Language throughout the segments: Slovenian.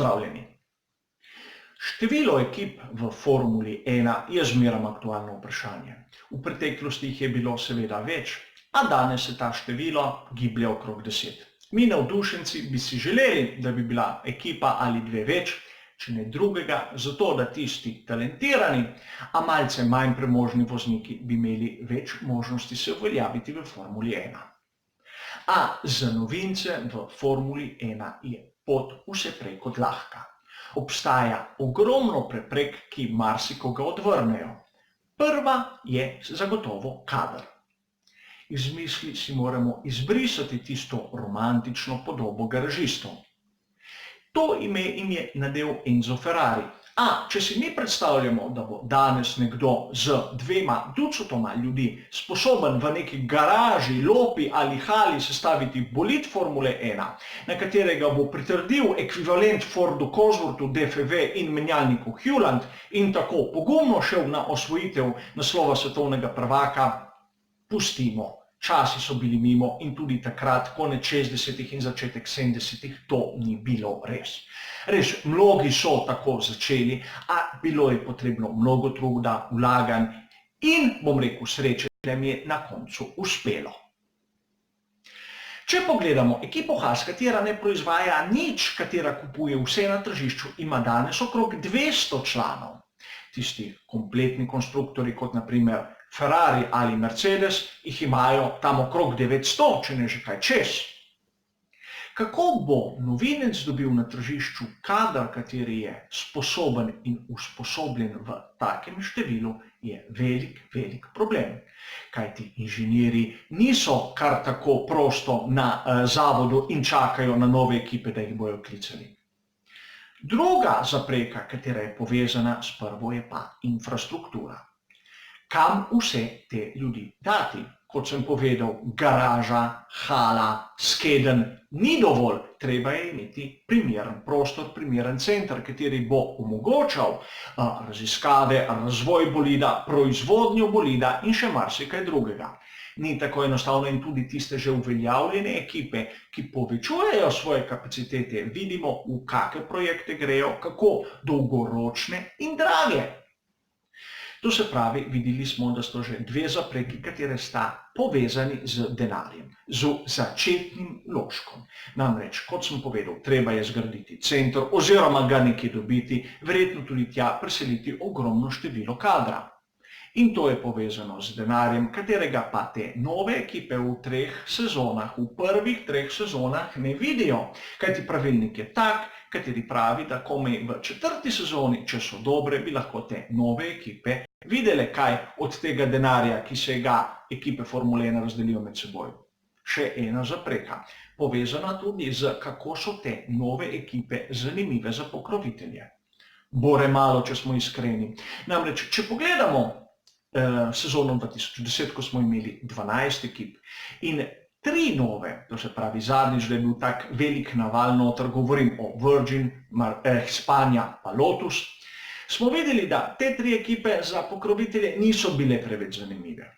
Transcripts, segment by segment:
Pozdravljeni! Število ekip v Formuli 1 je zmeraj aktualno vprašanje. V preteklosti jih je bilo seveda več, a danes se ta število giblje okrog 10. Mi navdušenci bi si želeli, da bi bila ekipa ali dve več, če ne drugega, zato da tisti talentirani, a malce manj premožni vozniki bi imeli več možnosti se uveljaviti v Formuli 1. A za novince v Formuli 1 je pot vse prej kot lahka. Obstaja ogromno preprek, ki marsikoga odvrnejo. Prva je zagotovo kader. Iz misli si moramo izbrisati tisto romantično podobo garažistov. To ime jim je nadel Enzo Ferrari. A če si mi predstavljamo, da bo danes nekdo z 2 ducatoma ljudi sposoben v neki garaži, lopi ali hali sestaviti bolid Formule 1, na katerega bo pritrdil ekvivalent Fordu Cosworthu, DFV in menjalniku Hewland in tako pogumno šel na osvojitev naslova svetovnega prvaka, pustimo. Časi so bili mimo in tudi takrat, konec 60. in začetek 70. to ni bilo res. Res, mnogi so tako začeli, a bilo je potrebno mnogo truda, vlaganj in, bom rekel, sreče, da mi je na koncu uspelo. Če pogledamo ekipo Haas, katera ne proizvaja nič, katera kupuje vse na tržišču, ima danes okrog 200 članov. Tisti kompletni konstruktori, kot na primer Ferrari ali Mercedes, jih imajo tam okrog 900, če ne že kaj čez. Kako bo novinec dobil na tržišču kader, kateri je sposoben in usposobljen v takem številu, je velik problem. Kajti inženirji niso kar tako prosto na zavodu in čakajo na nove ekipe, da jih bojo klicali. Druga zapreka, katera je povezana s prvo, je pa infrastruktura. Kam vse te ljudi dati? Kot sem povedal, garaža, hala, skedenj ni dovolj. Treba je imeti primeren prostor, primeren center, kateri bo omogočal raziskave, razvoj bolida, proizvodnjo bolida in še marsikaj drugega. Ni tako enostavno in tudi tiste že uveljavljene ekipe, ki povečujejo svoje kapacitete, vidimo, v kakšne projekte grejo, kako dolgoročne in drage. To se pravi, videli smo, da so že 2 zapreki, katere sta povezani z denarjem, z začetnim vložkom. Namreč, kot sem povedal, treba je zgraditi center oziroma ga nekje dobiti, verjetno tudi tja preseliti ogromno število kadra. In to je povezano z denarjem, katerega pa te nove ekipe v 3 sezonah, v prvih 3 sezonah ne vidijo. Kajti pravilnik je tak, kateri pravi, da komaj v 4. sezoni, če so dobre, bi lahko te nove ekipe videle kaj od tega denarja, ki se ga ekipe Formule 1 razdelijo med seboj. Še ena zapreka, povezana tudi z kako so te nove ekipe zanimive za pokrovitelje. Bore malo, če smo iskreni. Namreč, če pogledamo sezono 2010, ko smo imeli 12 ekip in 3 nove, to se pravi zadnjič, da je bil tak velik naval noter, govorim o Virgin, Hispania pa Lotus, smo videli, da te 3 ekipe za pokrovitelje niso bile preveč zanimive.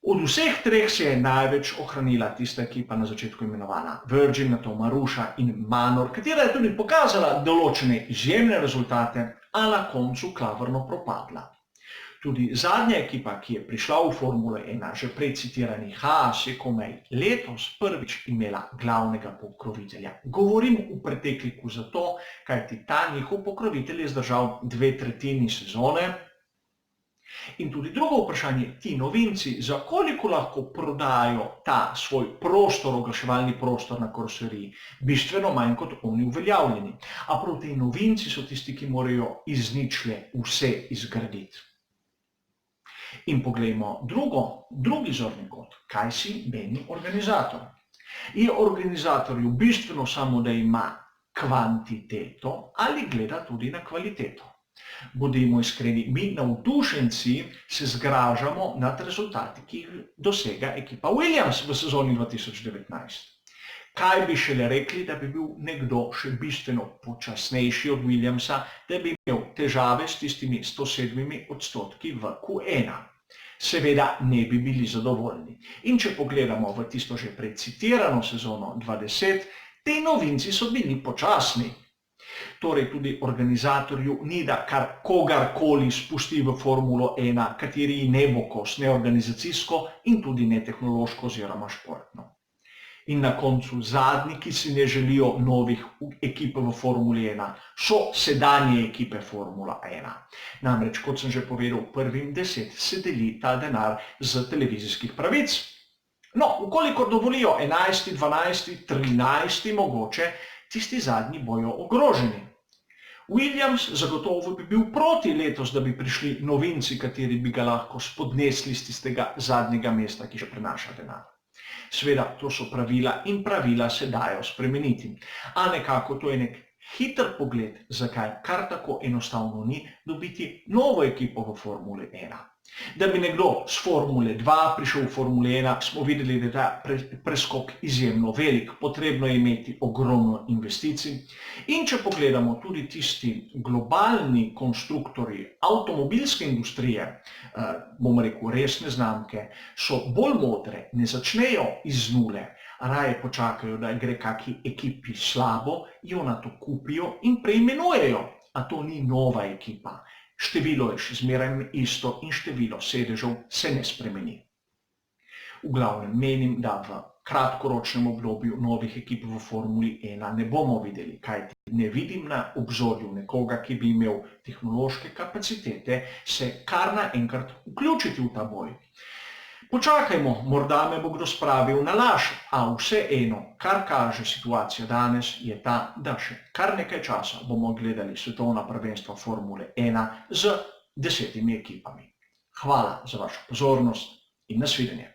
Od vseh 3 se je največ ohranila tista ekipa na začetku imenovana Virgin, nato Marussia in Manor, katera je tudi pokazala določene izjemne rezultate, a na koncu klavrno propadla. Tudi zadnja ekipa, ki je prišla v Formule 1, že prej citirani Haas, je komaj letos prvič imela glavnega pokrovitelja. Govorim v pretekliku zato, kajti ta njihov pokrovitelj je zdržal 2/3 sezone. In tudi drugo vprašanje, ti novinci, za koliko lahko prodajo ta svoj prostor, oglaševalni prostor na karoseriji, bistveno manj kot oni uveljavljeni. A prav ti novinci so tisti, ki morajo iz ničle vse izgraditi. In poglejmo drugi zorni kot, kaj si meni organizator. Je organizatorju bistveno samo, da ima kvantiteto ali gleda tudi na kvaliteto. Bodimo iskreni, mi navdušenci se zgražamo nad rezultati, ki jih dosega ekipa Williams v sezoni 2019. Kaj bi šele rekli, da bi bil nekdo še bistveno počasnejši od Williamsa, da bi imel težave s tistimi 107% v Q1. Seveda ne bi bili zadovoljni. In če pogledamo v tisto že prej citirano sezono 2010, te novinci so bili počasni. Torej tudi organizatorju ni da kar kogarkoli spusti v Formulo 1, kateri ne bo kos, ne organizacijsko in tudi ne tehnološko oziroma športno. In na koncu zadnji, ki si ne želijo novih ekip v Formuli 1, so sedanje ekipe Formula 1. Namreč, kot sem že povedal, prvim 10 se deli ta denar z televizijskih pravic. No, ukolikor dovolijo 11., 12., 13. mogoče, tisti zadnji bojo ogroženi. Williams zagotovo bi bil proti letos, da bi prišli novinci, kateri bi ga lahko spodnesli z tistega zadnjega mesta, ki še prinaša denar. Seveda, to so pravila in pravila se dajo spremeniti. A nekako to je nek hiter pogled, zakaj kar tako enostavno ni dobiti novo ekipo v Formuli 1. Da bi nekdo z Formule 2 prišel v Formule 1, smo videli, da je ta preskok izjemno velik, potrebno je imeti ogromno investicij. In če pogledamo tudi tisti globalni konstruktorji avtomobilske industrije, bomo rekel resne znamke, so bolj modre, ne začnejo iz nule, raje počakajo, da gre kaki ekipi slabo, jo nato kupijo in preimenujejo, a to ni nova ekipa. Število je še zmeraj isto in število sedežev se ne spremeni. V glavnem menim, da v kratkoročnem obdobju novih ekip v Formuli 1 ne bomo videli, kajti ne vidim na obzorju nekoga, ki bi imel tehnološke kapacitete se kar naenkrat vključiti v ta boj. Počakajmo, morda me bo kdo spravil na laž, a vseeno, kar kaže situacija danes, je ta, da še kar nekaj časa bomo gledali svetovna prvenstva Formule 1 z 10 ekipami. Hvala za vašo pozornost in nasvidenje.